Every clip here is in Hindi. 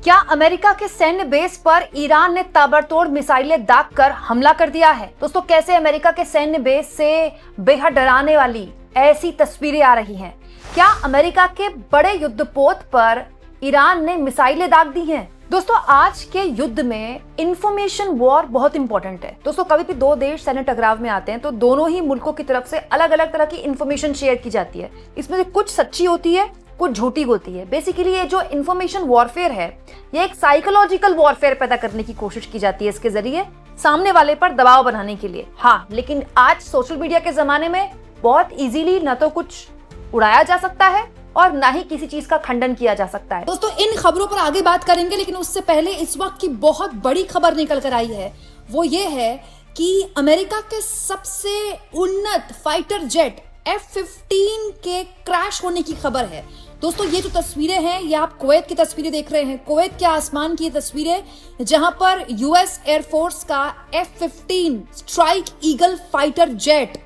क्या अमेरिका के सैन्य बेस पर ईरान ने ताबड़तोड़ मिसाइलें दागकर हमला कर दिया है? दोस्तों, कैसे अमेरिका के सैन्य बेस से बेहद डराने वाली ऐसी तस्वीरें आ रही हैं। क्या अमेरिका के बड़े युद्धपोत पर ईरान ने मिसाइलें दाग दी हैं? दोस्तों, आज के युद्ध में इंफॉर्मेशन वॉर बहुत इंपॉर्टेंट है। दोस्तों, कभी भी दो देश सैन्य टकराव में आते हैं तो दोनों ही मुल्कों की तरफ से अलग अलग तरह की इंफॉर्मेशन शेयर की जाती है। इसमें से कुछ सच्ची होती है, कुछ झूठी होती है। बेसिकली ये जो इंफॉर्मेशन वॉरफेयर है, ये एक साइकोलॉजिकल वॉरफेयर पैदा करने की कोशिश की जाती है इसके जरिए, सामने वाले पर दबाव बनाने के लिए। हाँ, लेकिन आज सोशल मीडिया के जमाने में बहुत इजीली न तो कुछ उड़ाया जा सकता है और ना ही किसी चीज का खंडन किया जा सकता है। दोस्तों, इन खबरों पर आगे बात करेंगे, लेकिन उससे पहले इस वक्त की बहुत बड़ी खबर निकल कर आई है। वो ये है कि अमेरिका के सबसे उन्नत फाइटर जेट F-15 के क्रैश होने की खबर है। दोस्तों, ये जो तस्वीरें हैं, ये आप कुवैत की तस्वीरें देख रहे हैं। कुवैत के आसमान की ये तस्वीरें, जहां पर यूएस एयरफोर्स का F-15 strike eagle fighter jet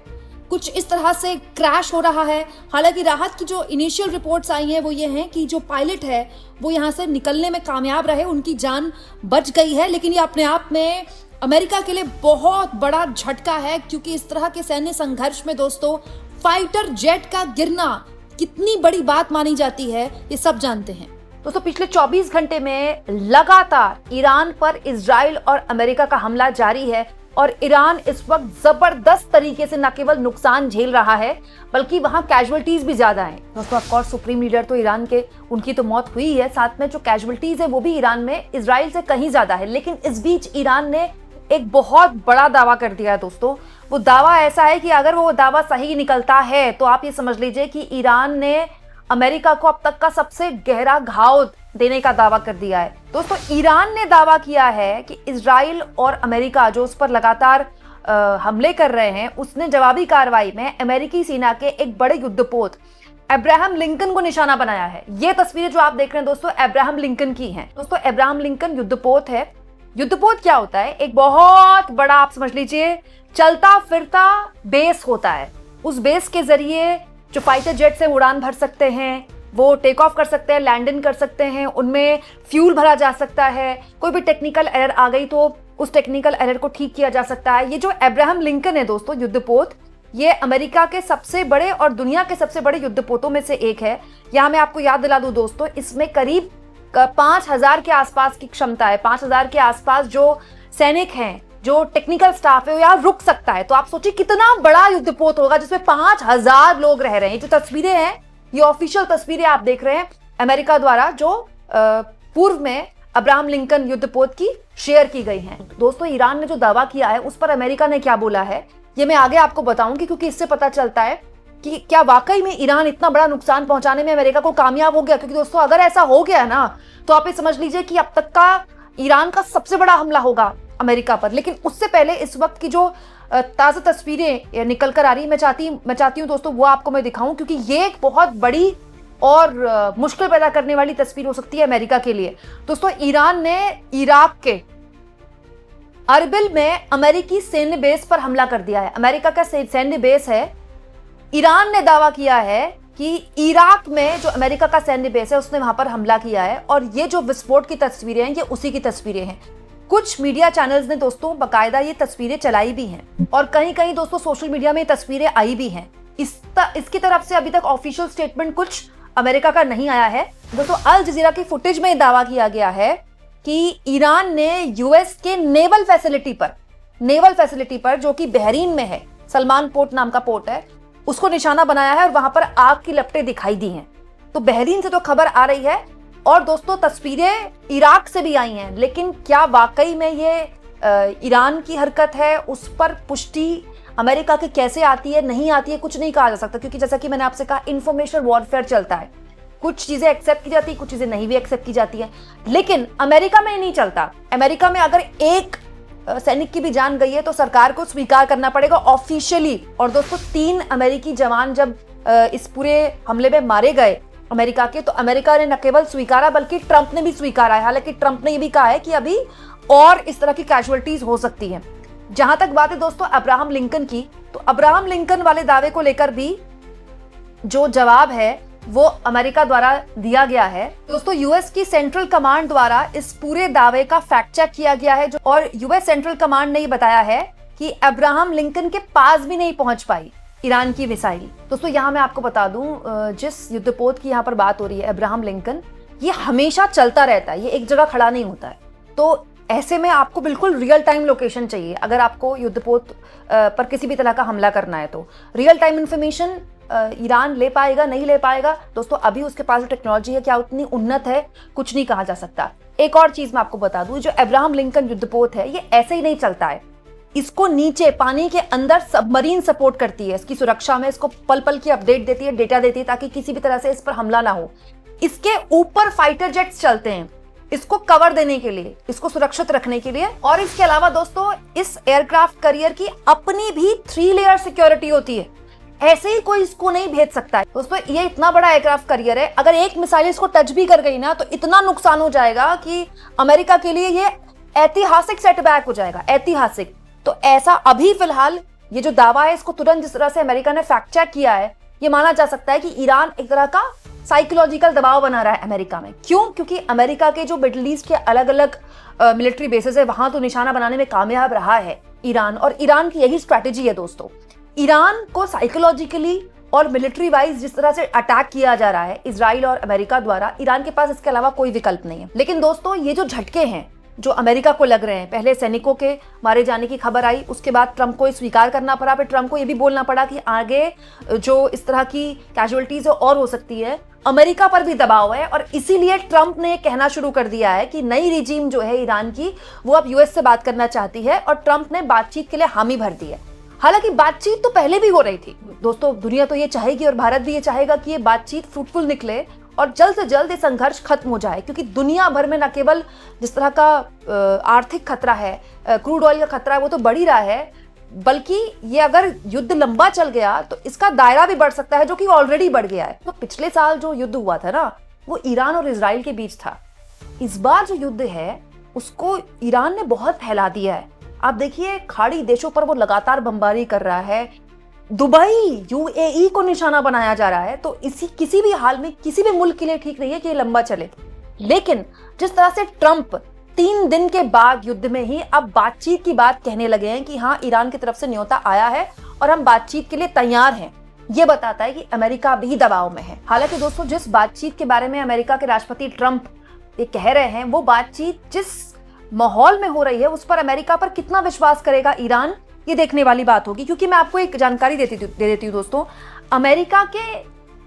कुछ इस तरह से क्रैश हो रहा है। हालांकि राहत की जो इनिशियल रिपोर्ट्स आई हैं वो ये हैं कि जो पायलट है वो यहाँ से निकलने में कामयाब रहे, उनकी जान बच गई है। लेकिन ये अपने आप में अमेरिका के लिए बहुत बड़ा झटका है, क्योंकि इस तरह के सैन्य संघर्ष में दोस्तों फाइटर जेट का गिरना कितनी बड़ी बात मानी जाती है, ये सब जानते हैं। दोस्तों, पिछले 24 घंटे में लगातार ईरान पर इजराइल और अमेरिका का हमला जारी है और ईरान इस वक्त जबरदस्त तरीके से न केवल नुकसान झेल रहा है बल्कि वहां कैजुअलिटीज भी ज्यादा हैं। दोस्तों, ऑफ कोर्स सुप्रीम लीडर तो ईरान के, उनकी तो मौत हुई है, साथ में जो कैजुअलिटीज है वो भी ईरान में इजराइल से कहीं ज्यादा है। लेकिन इस बीच ईरान ने एक बहुत बड़ा दावा कर दिया है। दोस्तों, वो दावा ऐसा है कि अगर वो दावा सही निकलता है तो आप ये समझ लीजिए कि ईरान ने अमेरिका को अब तक का सबसे गहरा घाव देने का दावा कर दिया है। दोस्तों, ईरान ने दावा किया है कि इजराइल और अमेरिका जो उस पर लगातार हमले कर रहे हैं, उसने जवाबी कार्रवाई में अमेरिकी सेना के एक बड़े युद्धपोत अब्राहम लिंकन को निशाना बनाया है। ये तस्वीरें जो आप देख रहे हैं दोस्तों, अब्राहम लिंकन की हैं। दोस्तों, अब्राहम लिंकन युद्धपोत है। युद्धपोत क्या होता है? एक बहुत बड़ा, आप समझ लीजिए, चलता फिरता बेस होता है। उस बेस के जरिए जो फाइटर जेट से उड़ान भर सकते हैं, वो टेक ऑफ कर सकते हैं, लैंड इन कर सकते हैं, उनमें फ्यूल भरा जा सकता है। कोई भी टेक्निकल एरर आ गई तो उस टेक्निकल एरर को ठीक किया जा सकता है। ये जो अब्राहम लिंकन है दोस्तों, युद्धपोत, ये अमेरिका के सबसे बड़े और दुनिया के सबसे बड़े युद्धपोतों में से एक है। यहाँ मैं आपको याद दिला दूं दोस्तों, इसमें करीब 5000 के आसपास की क्षमता है। 5000 के आसपास जो सैनिक हैं, जो टेक्निकल स्टाफ है, वो यहाँ रुक सकता है। तो आप सोचिए कितना बड़ा युद्धपोत होगा जिसमें 5000 लोग रह रहे हैं। जो तस्वीरें हैं, ये ऑफिशियल तस्वीरें आप देख रहे हैं अमेरिका द्वारा, जो पूर्व में अब्राहम लिंकन युद्धपोत की शेयर की गई हैं। दोस्तों, ईरान ने जो दावा किया है उस पर अमेरिका ने क्या बोला है, ये मैं आगे आपको बताऊंगी, क्योंकि इससे पता चलता है कि क्या वाकई में ईरान इतना बड़ा नुकसान पहुंचाने में अमेरिका को कामयाब हो गया। क्योंकि दोस्तों, अगर ऐसा हो गया ना, तो आप ये समझ लीजिए कि अब तक का ईरान का सबसे बड़ा हमला होगा अमेरिका पर। लेकिन उससे पहले इस वक्त की जो ताज़ा तस्वीरें निकल कर आ रही, मैं चाहती हूँ दोस्तों वो आपको मैं दिखाऊं, क्योंकि ये एक बहुत बड़ी और मुश्किल पैदा करने वाली तस्वीर हो सकती है अमेरिका के लिए। दोस्तों, ईरान ने इराक के अरबिल में अमेरिकी सैन्य बेस पर हमला कर दिया है। अमेरिका का सैन्य बेस है। ईरान ने दावा किया है कि इराक में जो अमेरिका का सैन्य बेस है उसने वहां पर हमला किया है, और ये जो विस्फोट की तस्वीरें हैं ये उसी की तस्वीरें हैं। कुछ मीडिया चैनल्स ने दोस्तों बाकायदा ये तस्वीरें चलाई भी हैं, और कहीं कहीं दोस्तों सोशल मीडिया में तस्वीरें आई भी हैं। इसकी तरफ से अभी तक ऑफिशियल स्टेटमेंट कुछ अमेरिका का नहीं आया है। दोस्तों, अल जजीरा की फुटेज में दावा किया गया है कि ईरान ने यूएस के नेवल फैसिलिटी पर जो कि बहरीन में है, सलमान पोर्ट नाम का पोर्ट है, उसको निशाना बनाया है और वहां पर आग की लपटें दिखाई दी हैं। तो बहरीन से तो खबर आ रही है, और दोस्तों तस्वीरें इराक से भी आई हैं। लेकिन क्या वाकई में ये ईरान की हरकत है, उस पर पुष्टि अमेरिका की कैसे आती है, नहीं आती है, कुछ नहीं कहा जा सकता। क्योंकि जैसा कि मैंने आपसे कहा, इंफॉर्मेशन वॉरफेयर चलता है। कुछ चीजें एक्सेप्ट की जाती है, कुछ चीजें नहीं भी एक्सेप्ट की जाती है। लेकिन अमेरिका में नहीं चलता। अमेरिका में अगर एक सैनिक की भी जान गई है तो सरकार को स्वीकार करना पड़ेगा ऑफिशियली। और दोस्तों, 3 अमेरिकी जवान जब इस पूरे हमले में मारे गए अमेरिका के, तो अमेरिका ने न केवल स्वीकारा बल्कि ट्रंप ने भी स्वीकारा है। हालांकि ट्रंप ने ये भी कहा है कि अभी और इस तरह की कैजुअलिटीज हो सकती हैं। जहां तक बात है दोस्तों अब्राहम लिंकन की, तो अब्राहम लिंकन वाले दावे को लेकर भी जो जवाब है वो अमेरिका द्वारा दिया गया है। दोस्तों यूएस की सेंट्रल कमांड द्वारा इस पूरे दावे का फैक्ट चेक किया गया है और यूएस सेंट्रल कमांड ने ये बताया है कि अब्राहम लिंकन के पास भी नहीं पहुंच पाई ईरान की मिसाइल। दोस्तों यहाँ मैं आपको बता दूं, जिस युद्धपोत की यहाँ पर बात हो रही है अब्राहम लिंकन, ये हमेशा चलता रहता है, ये एक जगह खड़ा नहीं होता है। तो ऐसे में आपको बिल्कुल रियल टाइम लोकेशन चाहिए अगर आपको युद्धपोत पर किसी भी तरह का हमला करना है। तो रियल टाइम इंफॉर्मेशन ईरान ले पाएगा नहीं ले पाएगा, दोस्तों अभी उसके पास जो टेक्नोलॉजी है क्या उतनी उन्नत है, कुछ नहीं कहा जा सकता। एक और चीज मैं आपको बता दूं, जो अब्राहम लिंकन युद्धपोत है ये ऐसे ही नहीं चलता है, इसको नीचे पानी के अंदर सबमरीन सपोर्ट करती है, इसकी सुरक्षा में इसको पल पल की अपडेट देती है, डेटा देती है, ताकि किसी भी तरह से इस पर हमला ना हो। इसके ऊपर फाइटर जेट्स चलते हैं इसको कवर देने के लिए, इसको सुरक्षित रखने के लिए। और इसके अलावा दोस्तों इस एयरक्राफ्ट कैरियर की अपनी भी 3 लेयर सिक्योरिटी होती है, ऐसे ही कोई इसको नहीं भेज सकता है। दोस्तों ये इतना बड़ा एयरक्राफ्ट कैरियर है, अगर एक मिसाइल इसको टच भी कर गई ना तो इतना नुकसान हो जाएगा कि अमेरिका के लिए ये ऐतिहासिक सेटबैक हो जाएगा, ऐतिहासिक। तो ऐसा अभी फिलहाल ये जो दावा है इसको तुरंत जिस तरह से अमेरिका ने फैक्ट चेक किया है, ये माना जा सकता है कि ईरान एक तरह का साइकोलॉजिकल दबाव बना रहा है अमेरिका में। क्यों? क्योंकि अमेरिका के जो मिडिल ईस्ट के अलग अलग मिलिट्री बेसेस है वहां तो निशाना बनाने में कामयाब रहा है ईरान, और ईरान की यही स्ट्रैटेजी है दोस्तों। ईरान को साइकोलॉजिकली और मिलिट्री वाइज जिस तरह से अटैक किया जा रहा है इजराइल और अमेरिका द्वारा, ईरान के पास इसके अलावा कोई विकल्प नहीं है। लेकिन दोस्तों ये जो झटके हैं जो अमेरिका को लग रहे हैं, पहले सैनिकों के मारे जाने की खबर आई, उसके बाद ट्रंप को स्वीकार करना पड़ा, फिर ट्रंप को ये भी बोलना पड़ा कि आगे जो इस तरह की कैजुअलिटीज और हो सकती है, अमेरिका पर भी दबाव है। और इसीलिए ट्रंप ने कहना शुरू कर दिया है कि नई रिजीम जो है ईरान की वो अब यूएस से बात करना चाहती है, और ट्रंप ने बातचीत के लिए हामी भर दी है। हालांकि बातचीत तो पहले भी हो रही थी दोस्तों, दुनिया तो ये चाहेगी और भारत भी ये चाहेगा कि ये बातचीत फ्रूटफुल निकले और जल्द से जल्द ये संघर्ष खत्म हो जाए, क्योंकि दुनिया भर में न केवल जिस तरह का आर्थिक खतरा है, क्रूड ऑयल का खतरा है, वो तो बढ़ ही रहा है, बल्कि ये अगर युद्ध लंबा चल गया तो इसका दायरा भी बढ़ सकता है, जो कि ऑलरेडी बढ़ गया है। तो पिछले साल जो युद्ध हुआ था ना वो ईरान और इजराइल के बीच था। इस बार जो युद्ध है उसको ईरान ने बहुत फैला दिया है। आप देखिए खाड़ी देशों पर वो लगातार बमबारी कर रहा है, दुबई यूएई को निशाना बनाया जा रहा है। तो इसी किसी भी हाल में किसी भी मुल्क के लिए ठीक नहीं है कि ये लंबा चले। लेकिन जिस तरह से ट्रंप 3 दिन के बाद युद्ध में ही अब बातचीत की बात कहने लगे हैं कि हाँ ईरान की तरफ से न्योता आया है और हम बातचीत के लिए तैयार हैं, ये बताता है कि अमेरिका भी दबाव में है। हालांकि दोस्तों जिस बातचीत के बारे में अमेरिका के राष्ट्रपति ट्रंप ये कह रहे हैं, वो बातचीत जिस माहौल में हो रही है उस पर अमेरिका पर कितना विश्वास करेगा ईरान, ये देखने वाली बात होगी। क्योंकि मैं आपको एक जानकारी दे देती हूँ दोस्तों, अमेरिका के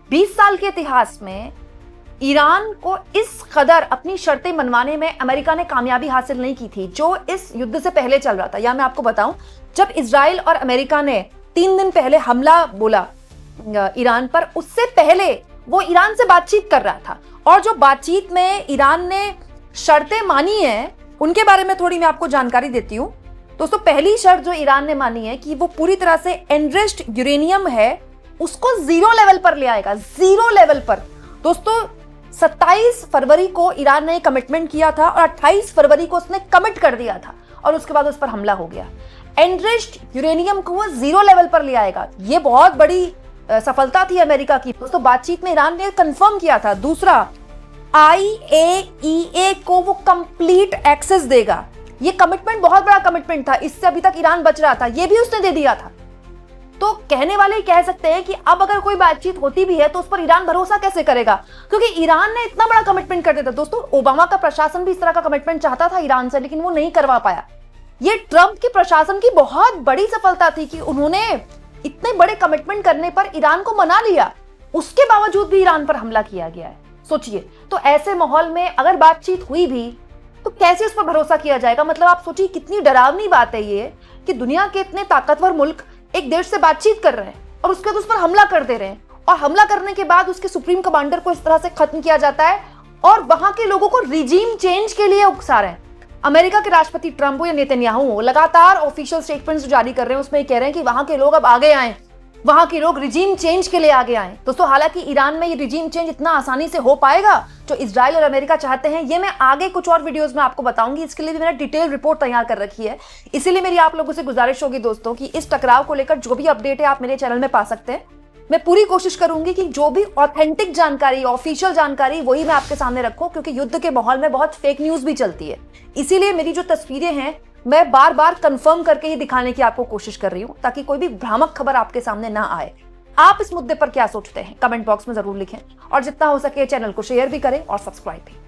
20 साल के इतिहास में ईरान को इस कदर अपनी शर्तें मनवाने में अमेरिका ने कामयाबी हासिल नहीं की थी जो इस युद्ध से पहले चल रहा था। या मैं आपको बताऊं, जब इजराइल और अमेरिका ने 3 दिन पहले हमला बोला ईरान पर, उससे पहले वो ईरान से बातचीत कर रहा था। और जो बातचीत में ईरान ने शर्तें मानी है उनके बारे में थोड़ी मैं आपको जानकारी देती हूँ दोस्तों। पहली शर्त जो ईरान ने मानी है कि वो पूरी तरह से एनरिच्ड यूरेनियम है उसको 0 लेवल पर ले आएगा, 0 लेवल पर। दोस्तों 27 फरवरी को ईरान ने कमिटमेंट किया था और 28 फरवरी को उसने कमिट कर दिया था और उसके बाद उस पर हमला हो गया। एनरिच्ड यूरेनियम को वो 0 लेवल पर ले आएगा, ये बहुत बड़ी सफलता थी अमेरिका की। दोस्तों बातचीत में ईरान ने कंफर्म किया था। दूसरा, IAEA को वो कंप्लीट एक्सेस देगा। ये कमिटमेंट बहुत बड़ा कमिटमेंट था, इससे अभी तक ईरान बच रहा था, ये भी उसने दे दिया था। तो कहने वाले कह सकते हैं कि अब अगर कोई बातचीत होती भी है तो उस पर ईरान भरोसा कैसे करेगा, क्योंकि ईरान ने इतना बड़ा कमिटमेंट कर दिया था। दोस्तों ओबामा का प्रशासन भी इस तरह का कमिटमेंट चाहता था ईरान से, लेकिन वो नहीं करवा पाया। ये ट्रंप के प्रशासन की बहुत बड़ी सफलता थी कि उन्होंने इतने बड़े कमिटमेंट करने पर ईरान को मना लिया, उसके बावजूद भी ईरान पर हमला किया गया है। सोचिए, तो ऐसे माहौल में अगर बातचीत हुई भी तो कैसे उस पर भरोसा किया जाएगा। मतलब आप सोचिए कितनी डरावनी बात है ये कि दुनिया के इतने ताकतवर मुल्क एक देश से बातचीत कर रहे हैं और उसके बाद उस पर हमला कर दे रहे हैं, और हमला करने के बाद उसके सुप्रीम कमांडर को इस तरह से खत्म किया जाता है और वहां के लोगों को रिजीम चेंज के लिए उकसा रहे हैं। अमेरिका के राष्ट्रपति ट्रंप या नेतन्याहू लगातार ऑफिशियल स्टेटमेंट्स जारी कर रहे हैं, उसमें कह रहे हैं कि वहां के लोग अब आगे आए, वहां के लोग रिजीम चेंज के लिए आगे आए। दोस्तों हालांकि ईरान में ये रिजीम चेंज इतना आसानी से हो पाएगा जो इजराइल और अमेरिका चाहते हैं, ये मैं आगे कुछ और वीडियोस में आपको बताऊंगी। इसके लिए भी मैंने डिटेल रिपोर्ट तैयार कर रखी है। इसीलिए मेरी आप लोगों से गुजारिश होगी दोस्तों कि इस टकराव को लेकर जो भी अपडेट है आप मेरे चैनल में पा सकते हैं। मैं पूरी कोशिश करूंगी कि जो भी ऑथेंटिक जानकारी, ऑफिशियल जानकारी, वही मैं आपके सामने रखूं, क्योंकि युद्ध के माहौल में बहुत फेक न्यूज भी चलती है। इसीलिए मेरी जो तस्वीरें हैं मैं बार बार कंफर्म करके ही दिखाने की आपको कोशिश कर रही हूं, ताकि कोई भी भ्रामक खबर आपके सामने ना आए। आप इस मुद्दे पर क्या सोचते हैं कमेंट बॉक्स में जरूर लिखें, और जितना हो सके चैनल को शेयर भी करें और सब्सक्राइब भी।